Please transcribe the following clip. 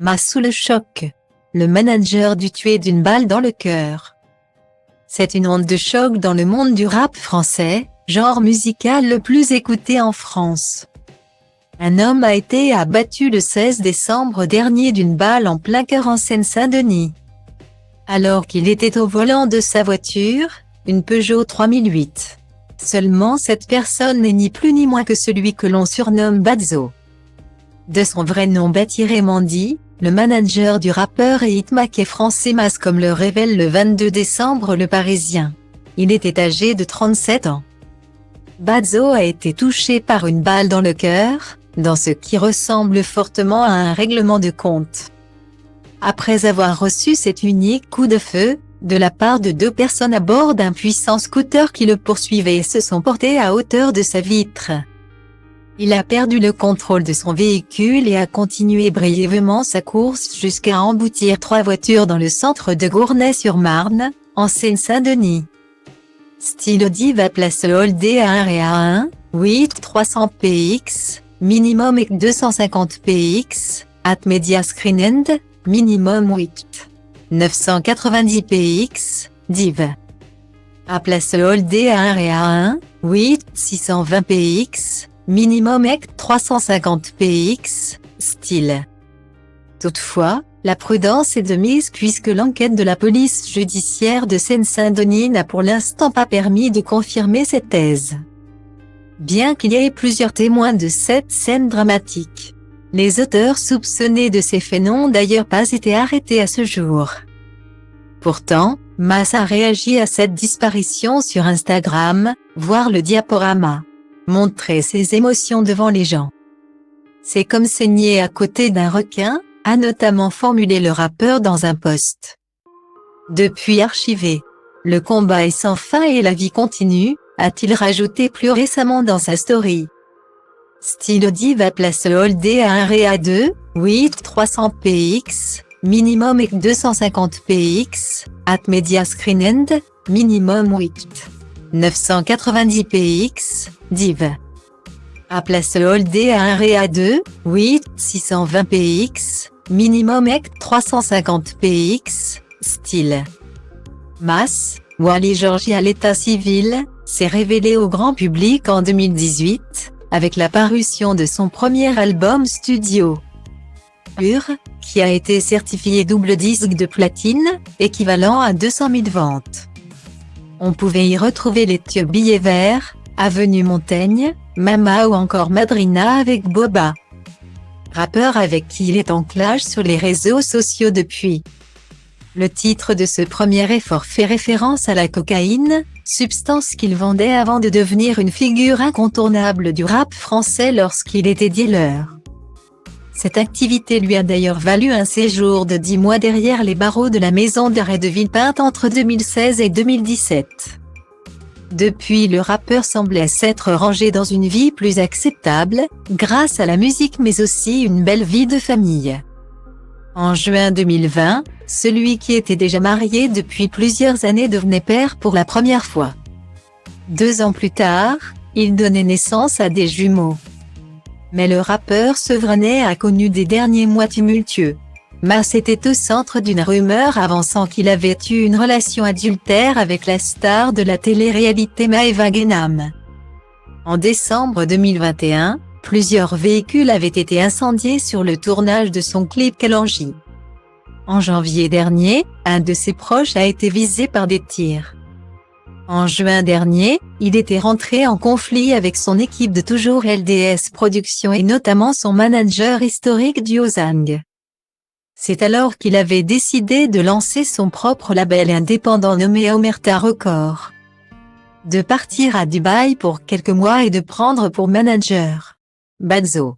Mas sous le choc. Le manager du tué d'une balle dans le cœur. C'est une onde de choc dans le monde du rap français, genre musical le plus écouté en France. Un homme a été abattu le 16 décembre dernier d'une balle en plein cœur en Seine-Saint-Denis. Alors qu'il était au volant de sa voiture, une Peugeot 3008. Seulement cette personne n'est ni plus ni moins que celui que l'on surnomme Badzo. De son vrai nom Bethiré Mandy, le manager du rappeur et hitmaker français Mas comme le révèle le 22 décembre Le Parisien. Il était âgé de 37 ans. Badzo a été touché par une balle dans le cœur, dans ce qui ressemble fortement à un règlement de compte. Après avoir reçu cet unique coup de feu, de la part de deux personnes à bord d'un puissant scooter qui le poursuivait et se sont portés à hauteur de sa vitre. Il a perdu le contrôle de son véhicule et a continué brièvement sa course jusqu'à emboutir 3 voitures dans le centre de Gournay-sur-Marne, en Seine-Saint-Denis. Style Diva place Holdé à 1 et à 1, 8 300 px, minimum et 250 px, at media screen end, minimum 8 990 px, div. À place Holdé à 1 et à 1, 8 620 px, minimum EC 350 px, style. Toutefois, la prudence est de mise puisque l'enquête de la police judiciaire de Seine-Saint-Denis n'a pour l'instant pas permis de confirmer cette thèse. Bien qu'il y ait plusieurs témoins de cette scène dramatique, les auteurs soupçonnés de ces faits n'ont d'ailleurs pas été arrêtés à ce jour. Pourtant, Mas a réagi à cette disparition sur Instagram, voir le diaporama. Montrer ses émotions devant les gens. C'est comme saigner à côté d'un requin, a notamment formulé le rappeur dans un post. Depuis archivé. Le combat est sans fin et la vie continue, a-t-il rajouté plus récemment dans sa story. Style Diva place Holdé à 1 et à 2, 8 300 px, minimum et 250 px, at media screen end, minimum 8 990 px, div. À place Holdé à 1 et à 2, 8 620 px, minimum EC 350 px, style. Mas, Wally Georgie à l'état civil, s'est révélé au grand public en 2018, avec la parution de son premier album studio. Pur, qui a été certifié double disque de platine, équivalent à 200 000 ventes. On pouvait y retrouver les tubes Billets verts, Avenue Montaigne, Mama ou encore Madrina avec Boba. Rappeur avec qui il est en clash sur les réseaux sociaux depuis. Le titre de ce premier effort fait référence à la cocaïne, substance qu'il vendait avant de devenir une figure incontournable du rap français lorsqu'il était dealer. Cette activité lui a d'ailleurs valu un séjour de 10 mois derrière les barreaux de la maison d'arrêt de Villepinte entre 2016 et 2017. Depuis, le rappeur semblait s'être rangé dans une vie plus acceptable, grâce à la musique mais aussi une belle vie de famille. En juin 2020, celui qui était déjà marié depuis plusieurs années devenait père pour la première fois. 2 ans plus tard, il donnait naissance à des jumeaux. Mais le rappeur sevrenais a connu des derniers mois tumultueux. Mas était au centre d'une rumeur avançant qu'il avait eu une relation adultère avec la star de la télé-réalité Maëva Guénam. En décembre 2021, plusieurs véhicules avaient été incendiés sur le tournage de son clip Kalanji. En janvier dernier, un de ses proches a été visé par des tirs. En juin dernier, il était rentré en conflit avec son équipe de toujours LDS Productions et notamment son manager historique Diozang. C'est alors qu'il avait décidé de lancer son propre label indépendant nommé Omerta Records. De partir à Dubaï pour quelques mois et de prendre pour manager Badzo.